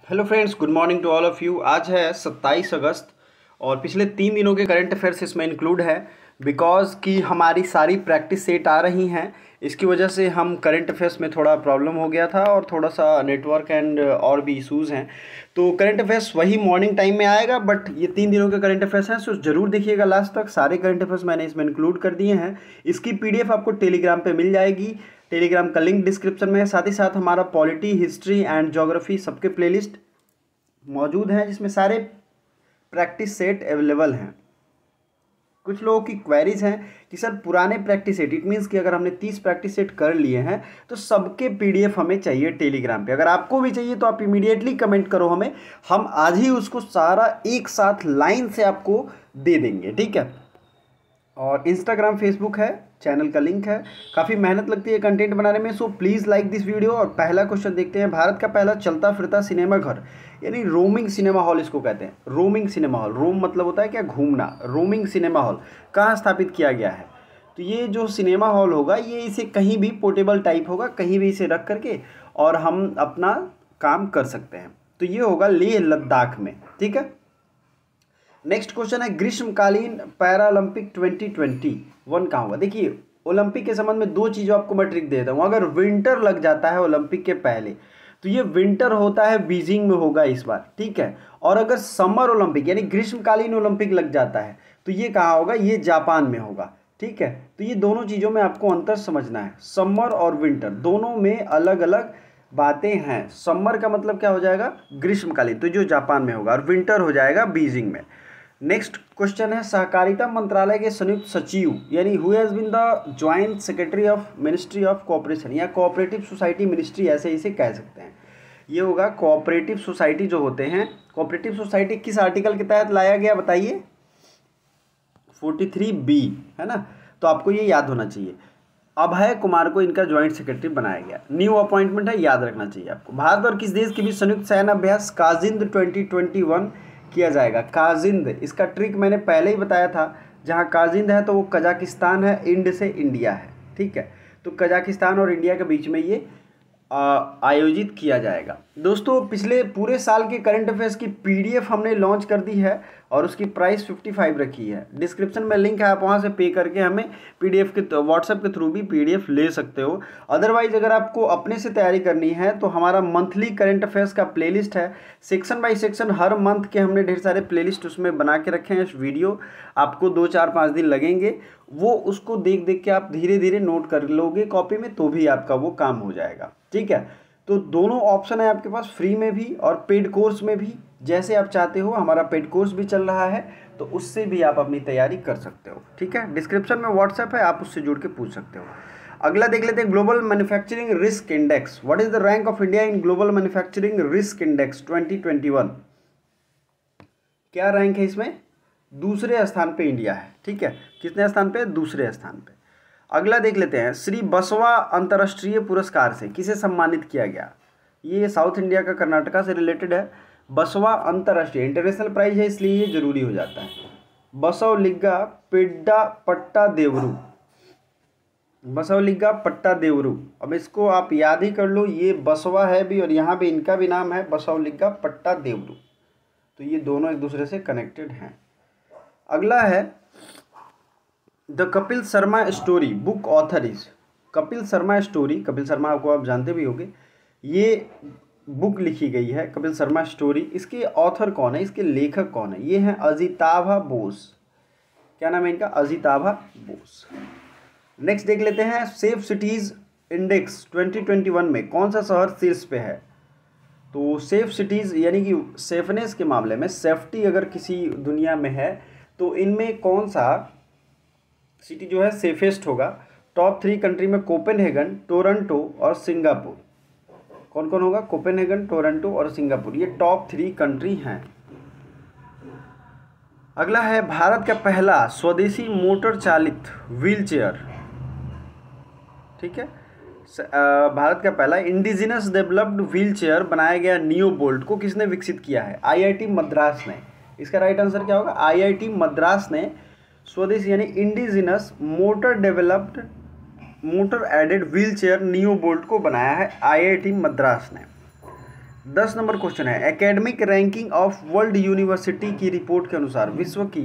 Hello friends, good morning to all of you. आज है 27 अगस्त और पिछले 3 दिनों के करंट अफेयर्स इसमें इंक्लूड है बिकॉज़ कि हमारी सारी प्रैक्टिस सेट आ रही हैं। इसकी वजह से हम करंट अफेयर्स में थोड़ा प्रॉब्लम हो गया था और थोड़ा सा नेटवर्क एंड और भी इश्यूज़ हैं। तो करंट अफेयर्स वही मॉर्निंग टाइम में आएगा, बट ये 3 दिनों के करंट अफेयर्स हैं, सो ज़रूर देखिएगा लास्ट तक। सारे करंट अफेयर्स मैंने इसमें इंक्लूड कर दिए हैं। इसकी PDF आपको टेलीग्राम पे मिल जाएगी। टेलीग्राम का लिंक डिस्क्रिप्शन में है। साथ ही साथ हमारा पॉलिटी, हिस्ट्री एंड ज्योग्राफी सबके प्लेलिस्ट मौजूद हैं जिसमें सारे प्रैक्टिस सेट अवेलेबल हैं। कुछ लोगों की क्वेरीज हैं कि सर पुराने प्रैक्टिस सेट, इट मीन्स कि अगर हमने 30 प्रैक्टिस सेट कर लिए हैं तो सबके PDF हमें चाहिए टेलीग्राम पे। अगर आपको भी चाहिए तो आप इमीडिएटली कमेंट करो हमें, हम आज ही उसको सारा एक साथ लाइन से आपको दे देंगे, ठीक है। और इंस्टाग्राम, फेसबुक है, चैनल का लिंक है। काफ़ी मेहनत लगती है कंटेंट बनाने में, so please like this video. और पहला क्वेश्चन देखते हैं। भारत का पहला चलता फिरता सिनेमा घर यानी रोमिंग सिनेमा हॉल इसको कहते हैं। रोमिंग सिनेमा हॉल, रोम मतलब होता है क्या, घूमना। रोमिंग सिनेमा हॉल कहाँ स्थापित किया गया है? तो ये जो सिनेमा हॉल होगा ये इसे कहीं भी पोर्टेबल टाइप होगा, कहीं भी इसे रख करके और हम अपना काम कर सकते हैं। तो ये होगा लेह लद्दाख में, ठीक है। नेक्स्ट क्वेश्चन है, ग्रीष्मकालीन पैरालंपिक 2021 कहाँ होगा? देखिए, ओलंपिक के संबंध में दो चीज़ों आपको मैं ट्रिक दे देता हूँ। अगर विंटर लग जाता है ओलंपिक के पहले तो ये विंटर होता है बीजिंग में होगा इस बार, ठीक है। और अगर समर ओलंपिक यानी ग्रीष्मकालीन ओलंपिक लग जाता है तो ये कहाँ होगा? ये जापान में होगा, ठीक है। तो ये दोनों चीज़ों में आपको अंतर समझना है। समर और विंटर दोनों में अलग अलग बातें हैं। समर का मतलब क्या हो जाएगा? ग्रीष्मकालीन, तो जो जापान में होगा, और विंटर हो जाएगा बीजिंग में। नेक्स्ट क्वेश्चन है, सहकारिता मंत्रालय के संयुक्त सचिव यानी who has been the joint secretary of ministry of cooperation या कोऑपरेटिव सोसाइटी मिनिस्ट्री, ऐसे इसे कह सकते हैं। ये होगा कोऑपरेटिव सोसाइटी जो होते हैं। कोऑपरेटिव सोसाइटी किस आर्टिकल के तहत लाया गया बताइए? 43B, है ना। तो आपको ये याद होना चाहिए। अभय कुमार को इनका ज्वाइंट सेक्रेटरी बनाया गया। न्यू अपॉइंटमेंट है, याद रखना चाहिए आपको। भारत और किस देश के बीच संयुक्त सैन्य अभ्यास काजिंद 2021 किया जाएगा? काजिंद, इसका ट्रिक मैंने पहले ही बताया था। जहाँ काजिंद है तो वो कजाकिस्तान है, इंड से इंडिया है, ठीक है। तो कजाकिस्तान और इंडिया के बीच में ये आयोजित किया जाएगा। दोस्तों, पिछले पूरे साल के करंट अफेयर्स की PDF हमने लॉन्च कर दी है और उसकी प्राइस 55 रखी है। डिस्क्रिप्शन में लिंक है, आप वहां से पे करके हमें PDF के व्हाट्सएप के थ्रू भी PDF ले सकते हो। अदरवाइज अगर आपको अपने से तैयारी करनी है तो हमारा मंथली करंट अफेयर्स का प्लेलिस्ट है। Section by section her month के हमने ढेर सारे प्लेलिस्ट उसमें बना के रखे हैं। वीडियो आपको 2, 4, 5 दिन लगेंगे, वो उसको देख देख के आप धीरे धीरे नोट कर लोगे कॉपी में, तो भी आपका वो काम हो जाएगा, ठीक है। तो दोनों ऑप्शन है आपके पास, फ्री में भी और पेड कोर्स में भी, जैसे आप चाहते हो। हमारा पेड कोर्स भी चल रहा है तो उससे भी आप अपनी तैयारी कर सकते हो, ठीक है। डिस्क्रिप्शन में व्हाट्सएप है, आप उससे जुड़ के पूछ सकते हो। अगला देख लेते हैं, global manufacturing risk index. What is the rank of India in global manufacturing risk index 2021? क्या रैंक है इसमें? दूसरे स्थान पे इंडिया है, ठीक है। कितने स्थान पे? दूसरे स्थान पे। अगला देख लेते हैं, श्री बसवा अंतर्राष्ट्रीय पुरस्कार से किसे सम्मानित किया गया? ये साउथ इंडिया का, कर्नाटका से रिलेटेड है। बसवा अंतर्राष्ट्रीय इंटरनेशनल प्राइज है, इसलिए ये जरूरी हो जाता है। बसवलिग्गा पेड्डा पट्टा देवरू, बसवलिग्गा पट्टा देवरू। अब इसको आप याद ही कर लो, ये बसवा है भी और यहाँ भी इनका भी नाम है बसवलिग्गा पट्टा देवरू। तो ये दोनों एक दूसरे से कनेक्टेड हैं। अगला है, the Kapil Sharma story book author is. Kapil Sharma story, Kapil Sharma आपको आप जानते भी होंगे, ये बुक लिखी गई है कपिल शर्मा स्टोरी। इसके ऑथर कौन है, इसके लेखक कौन है? ये हैं अजिताभा बोस। क्या नाम है इनका? अजिताभा बोस। नेक्स्ट देख लेते हैं, सेफ सिटीज इंडेक्स 2021 में कौन सा शहर शीर्ष पे है? तो सेफ सिटीज़ यानी कि सेफनेस के मामले में, सेफ्टी अगर किसी दुनिया में है तो इनमें कौन सा सिटी जो है सेफेस्ट होगा? टॉप 3 कंट्री में कोपेनहेगन, टोरंटो और सिंगापुर। कौन कौन होगा? कोपेनहेगन, टोरंटो और सिंगापुर, ये टॉप 3 कंट्री हैं। अगला है, भारत का पहला स्वदेशी मोटर चालित व्हील चेयर, ठीक है। भारत का पहला इंडिजिनस डेवलप्ड व्हील चेयर बनाया गया नियो बोल्ट को किसने विकसित किया है? IIT मद्रास ने। इसका राइट आंसर क्या होगा? IIT मद्रास ने स्वदेशी यानी indigenous motor developed motor aided wheel chair neo bolt को बनाया है IIT मद्रास ने। 10 नंबर क्वेश्चन है, academic ranking of world university की रिपोर्ट के अनुसार विश्व की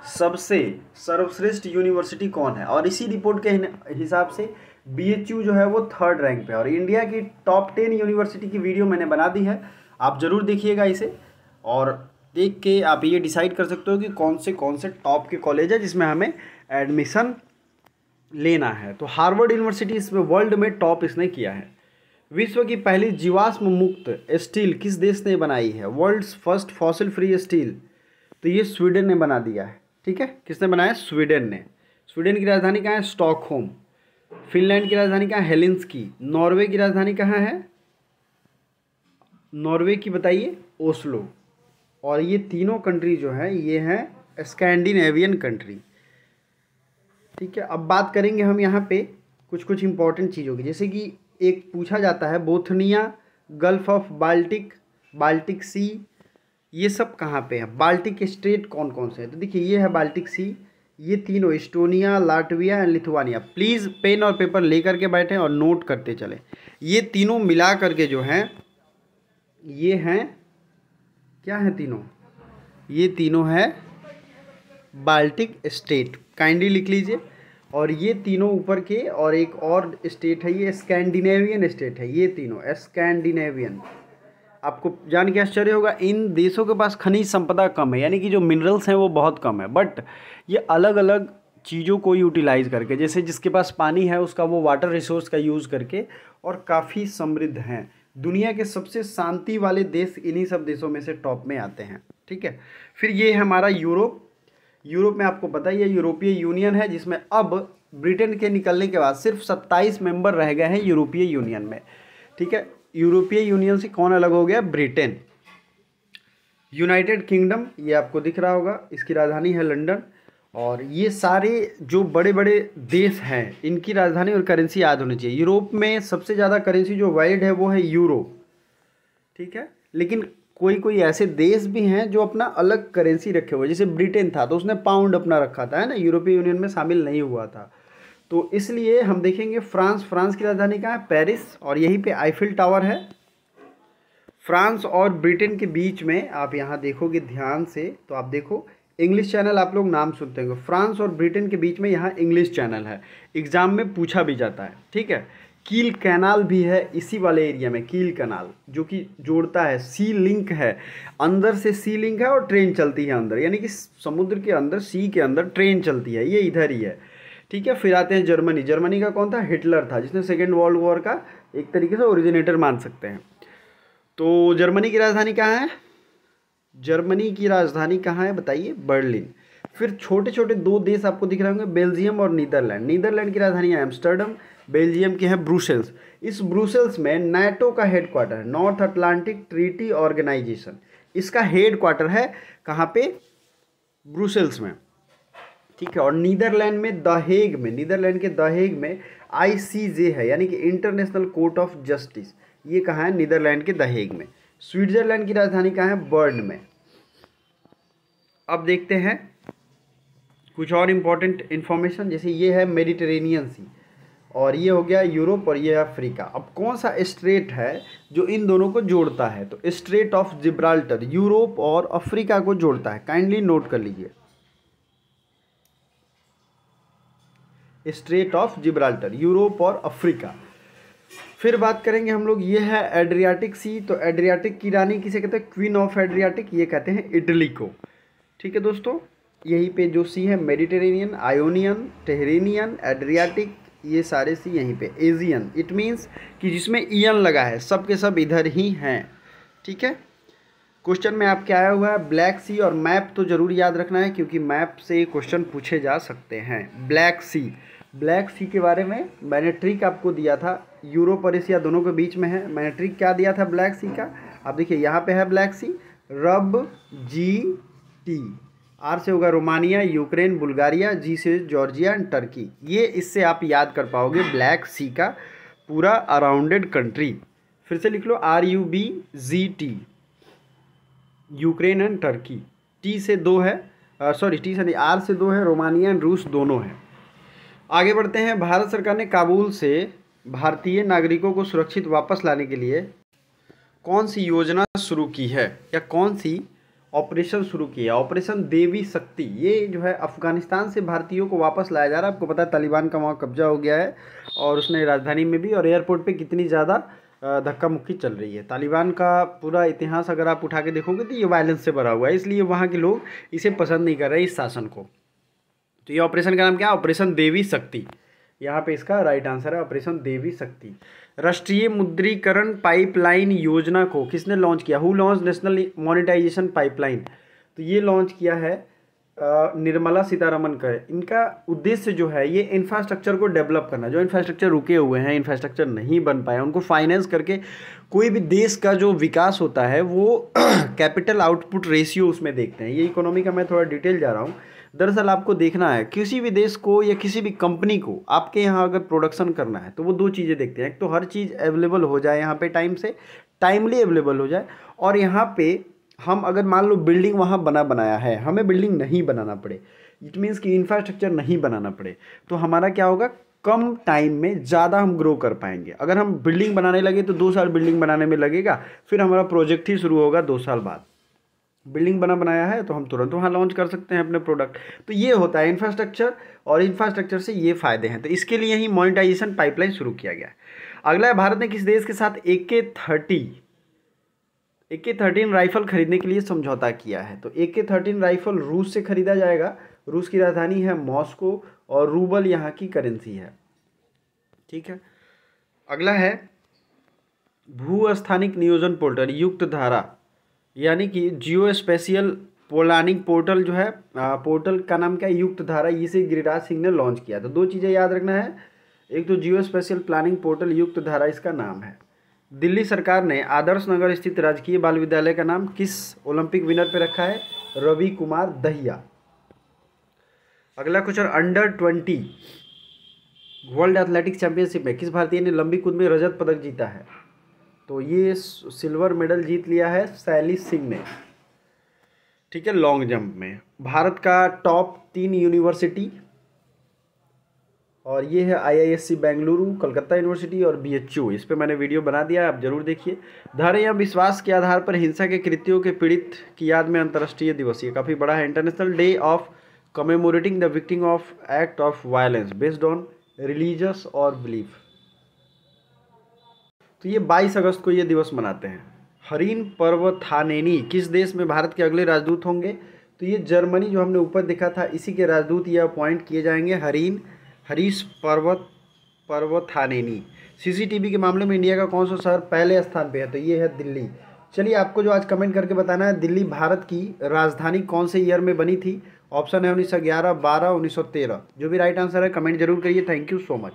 सबसे सर्वश्रेष्ठ यूनिवर्सिटी कौन है। और इसी रिपोर्ट के हिसाब से BHU जो है वो 3rd रैंक पे है। और इंडिया की टॉप 10 यूनिवर्सिटी की वीडियो मैंने बना दी है, आप ज़रूर देखिएगा इसे, और देख के आप ये डिसाइड कर सकते हो कि कौन से टॉप के कॉलेज है जिसमें हमें एडमिशन लेना है। तो हार्वर्ड यूनिवर्सिटी इसमें वर्ल्ड में टॉप इसने किया है। विश्व की पहली जीवाश्म मुक्त स्टील किस देश ने बनाई है। World's first fossil free steel, तो ये स्वीडन ने बना दिया है। ठीक है, किसने बनाया, स्वीडन ने। स्वीडन की राजधानी कहाँ है, स्टॉकहोम। फिनलैंड की राजधानी कहाँ है, हेलेंस्की। नॉर्वे की राजधानी कहाँ है, नॉर्वे की बताइए, ओस्लो। और ये तीनों कंट्री जो है ये हैं स्कैंडिनेवियन कंट्री। ठीक है, अब बात करेंगे हम यहाँ पे कुछ इंपॉर्टेंट चीज़ों की, जैसे कि एक पूछा जाता है Bothnia, gulf of Baltic sea, ये सब कहाँ पे है। बाल्टिक स्टेट कौन कौन से हैं, तो देखिए ये है बाल्टिक सी, ये तीनों Estonia, Latvia and Lithuania. Please pen और पेपर लेकर के बैठें और नोट करते चलें। ये तीनों मिला करके जो हैं ये हैं, क्या है तीनों, ये तीनों है बाल्टिक स्टेट, काइंडली लिख लीजिए। और ये तीनों ऊपर के, और एक और स्टेट है ये स्कैंडिनेवियन स्टेट है, ये तीनों स्कैंडिनेवियन। आपको जान के आश्चर्य होगा, इन देशों के पास खनिज संपदा कम है, यानी कि जो मिनरल्स हैं वो बहुत कम है, बट ये अलग अलग चीज़ों को यूटिलाइज करके, जैसे जिसके पास पानी है उसका वो वाटर रिसोर्स का यूज़ करके और काफ़ी समृद्ध हैं। दुनिया के सबसे शांति वाले देश इन्हीं सब देशों में से टॉप में आते हैं। ठीक है, फिर ये है हमारा यूरोप में आपको पता ही है यूरोपीय यूनियन है, जिसमें अब ब्रिटेन के निकलने के बाद सिर्फ 27 मेंबर रह गए हैं यूरोपीय यूनियन में। ठीक है, यूरोपीय यूनियन से कौन अलग हो गया, ब्रिटेन। यूनाइटेड किंगडम, ये आपको दिख रहा होगा, इसकी राजधानी है लंदन। और ये सारे जो बड़े बड़े देश हैं इनकी राजधानी और करेंसी याद होनी चाहिए। यूरोप में सबसे ज़्यादा करेंसी जो वैलिड है वो है यूरो। ठीक है, लेकिन कोई ऐसे देश भी हैं जो अपना अलग करेंसी रखे हुए, जैसे ब्रिटेन था तो उसने पाउंड अपना रखा था, है ना, यूरोपीय यूनियन में शामिल नहीं हुआ था। तो इसलिए हम देखेंगे फ्रांस की राजधानी कहाँ है, पेरिस, और यहीं पे आईफिल टावर है। फ्रांस और ब्रिटेन के बीच में आप यहाँ देखोगे ध्यान से, तो आप देखो इंग्लिश चैनल, आप लोग नाम सुनते होंगे, फ्रांस और ब्रिटेन के बीच में यहाँ इंग्लिश चैनल है, एग्जाम में पूछा भी जाता है। ठीक है, कील कैनाल भी है इसी वाले एरिया में, कील कैनाल जो कि जोड़ता है, सी लिंक है, अंदर से सी लिंक है और ट्रेन चलती है अंदर, यानी कि समुद्र के अंदर, सी के अंदर ट्रेन चलती है, ये इधर ही है। ठीक है, फिर आते हैं जर्मनी का कौन था, हिटलर था, जिसने सेकेंड वर्ल्ड वॉर का एक तरीके से ओरिजिनेटर मान सकते हैं। तो जर्मनी की राजधानी कहाँ है, जर्मनी की राजधानी कहाँ है बताइए, बर्लिन। फिर छोटे छोटे दो देश आपको दिख रहे होंगे, बेल्जियम और नीदरलैंड। नीदरलैंड की राजधानी है एम्स्टर्डम, बेल्जियम की है ब्रुसेल्स। इस ब्रुसेल्स में नाटो का हेडक्वार्टर है, नॉर्थ अटलांटिक ट्रीटी ऑर्गेनाइजेशन, इसका हेडक्वार्टर है कहाँ पे, ब्रुसेल्स में। ठीक है, और नीदरलैंड में दहेग में, नीदरलैंड के दहेग में ICJ है, यानी कि इंटरनेशनल कोर्ट ऑफ जस्टिस, ये कहाँ है, नीदरलैंड के दहेग में। स्विट्जरलैंड की राजधानी कहाँ है, बर्न में। अब देखते हैं कुछ और इम्पोर्टेंट इन्फॉर्मेशन, जैसे ये है मेडिटेरेनियन सी, और ये हो गया यूरोप, और ये है अफ्रीका। अब कौन सा स्ट्रेट है जो इन दोनों को जोड़ता है, तो स्ट्रेट ऑफ जिब्राल्टर यूरोप और अफ्रीका को जोड़ता है, काइंडली नोट कर लीजिए, स्ट्रेट ऑफ जिब्राल्टर, यूरोप और अफ्रीका। फिर बात करेंगे हम लोग, ये है एड्रियाटिक सी, तो एड्रियाटिक की रानी किसे कहते हैं, क्वीन ऑफ एड्रियाटिक, ये कहते हैं इटली को। ठीक है दोस्तों, यहीं पे जो सी है, मेडिटेरेनियन, आयोनियन, टेहरेनियन, एड्रियाटिक, ये सारे सी यहीं पे, एजियन, इट मीन्स कि जिसमें ईयन लगा है, सब के सब इधर ही हैं। ठीक है, क्वेश्चन में आपके आया हुआ है ब्लैक सी, और मैप तो ज़रूर याद रखना है क्योंकि मैप से क्वेश्चन पूछे जा सकते हैं। ब्लैक सी के बारे में मैंने ट्रिक आपको दिया था, यूरोप और एशिया दोनों के बीच में है। मैंने ट्रिक क्या दिया था ब्लैक सी का, आप देखिए यहाँ पे है ब्लैक सी, रब GT, R से होगा रोमानिया, यूक्रेन, बुल्गारिया, G से जॉर्जिया एंड टर्की। ये इससे आप याद कर पाओगे ब्लैक सी का पूरा अराउंडेड कंट्री। फिर से लिख लो, RUBGT, Ukraine and Turkey. T से 2 है, सॉरी T से नहीं, R से 2 है, रोमानिया एंड रूस दोनों हैं। आगे बढ़ते हैं, भारत सरकार ने काबुल से भारतीय नागरिकों को सुरक्षित वापस लाने के लिए कौन सी योजना शुरू की है या कौन सी ऑपरेशन शुरू की है? ऑपरेशन देवी शक्ति। ये जो है अफ़गानिस्तान से भारतीयों को वापस लाया जा रहा है। आपको पता है तालिबान का वहाँ कब्जा हो गया है और उसने राजधानी में भी और एयरपोर्ट पे कितनी ज़्यादा धक्का मुक्की चल रही है। तालिबान का पूरा इतिहास अगर आप उठा के देखोगे तो ये वायलेंस से भरा हुआ है, इसलिए वहाँ के लोग इसे पसंद नहीं कर रहे इस शासन को। तो ये ऑपरेशन का नाम क्या है? ऑपरेशन देवी शक्ति। यहाँ पे इसका राइट आंसर है ऑपरेशन देवी शक्ति। राष्ट्रीय मुद्रीकरण पाइपलाइन योजना को किसने लॉन्च किया? Who launch national monetization pipeline? तो ये लॉन्च किया है निर्मला सीतारमन का। इनका उद्देश्य जो है ये इंफ्रास्ट्रक्चर को डेवलप करना, जो इंफ्रास्ट्रक्चर रुके हुए हैं, इंफ्रास्ट्रक्चर नहीं बन पाए, उनको फाइनेंस करके कोई भी देश का जो विकास होता है वो कैपिटल आउटपुट रेशियो उसमें देखते हैं। ये इकोनॉमी का मैं थोड़ा डिटेल जा रहा हूँ। दरअसल आपको देखना है किसी भी देश को या किसी भी कंपनी को आपके यहाँ अगर प्रोडक्शन करना है तो वो दो चीज़ें देखते हैं। एक तो हर चीज़ अवेलेबल हो जाए यहाँ पे टाइम से, टाइमली अवेलेबल हो जाए, और यहाँ पे हम अगर मान लो बिल्डिंग वहाँ बनाया है, हमें बिल्डिंग नहीं बनाना पड़े, इट मीन्स कि इंफ्रास्ट्रक्चर नहीं बनाना पड़े, तो हमारा क्या होगा, कम टाइम में ज़्यादा हम ग्रो कर पाएंगे। अगर हम बिल्डिंग बनाने लगे तो 2 साल बिल्डिंग बनाने में लगेगा, फिर हमारा प्रोजेक्ट ही शुरू होगा 2 साल बाद। बिल्डिंग बनाया है तो हम तुरंत वहाँ लॉन्च कर सकते हैं अपने प्रोडक्ट। तो ये होता है इंफ्रास्ट्रक्चर, और इंफ्रास्ट्रक्चर से ये फ़ायदे हैं। तो इसके लिए ही मोनेटाइजेशन पाइपलाइन शुरू किया गया है। अगला है, भारत ने किस देश के साथ AK-13 राइफल खरीदने के लिए समझौता किया है? तो AK-13 राइफल रूस से खरीदा जाएगा। रूस की राजधानी है मॉस्को और रूबल यहाँ की करेंसी है। ठीक है। अगला है भूस्थानिक नियोजन पोर्टल युक्त धारा, यानी कि जियो स्पेशियल प्लानिंग पोर्टल जो है, पोर्टल का नाम क्या है? युक्त धारा। इसे गिरिराज सिंह ने लॉन्च किया। तो 2 चीज़ें याद रखना है, एक तो जियो स्पेशियल प्लानिंग पोर्टल युक्त धारा इसका नाम है। दिल्ली सरकार ने आदर्श नगर स्थित राजकीय बाल विद्यालय का नाम किस ओलंपिक विनर पे रखा है? रवि कुमार दहिया। अगला क्वेश्चन, अंडर-20 वर्ल्ड एथलेटिक्स चैंपियनशिप में किस भारतीय ने लंबी कूद में रजत पदक जीता है? तो ये सिल्वर मेडल जीत लिया है शैली सिंह ने। ठीक है। लॉन्ग जंप में भारत का टॉप 3 यूनिवर्सिटी, और ये है IISc बेंगलुरु, कलकत्ता यूनिवर्सिटी और BHU। इस पे मैंने वीडियो बना दिया है, आप जरूर देखिए। धैर्य या विश्वास के आधार पर हिंसा के कृत्यों के पीड़ित की याद में अंतर्राष्ट्रीय दिवस, ये काफ़ी बड़ा है। International day of commemorating the victim of act of violence based on religious और बिलीफ। तो ये 22 अगस्त को ये दिवस मनाते हैं। हरीन पर्वथानेनी किस देश में भारत के अगले राजदूत होंगे? तो ये जर्मनी, जो हमने ऊपर देखा था, इसी के राजदूत ये अपॉइंट किए जाएंगे, हरीश पर्वथानेनी। CCTV के मामले में इंडिया का कौन सा शहर पहले स्थान पे है? तो ये है दिल्ली। चलिए, आपको जो आज कमेंट करके बताना है, दिल्ली भारत की राजधानी कौन से ईयर में बनी थी? ऑप्शन है 1911, 12, 1913। जो भी राइट आंसर है कमेंट जरूर करिए। Thank you so much.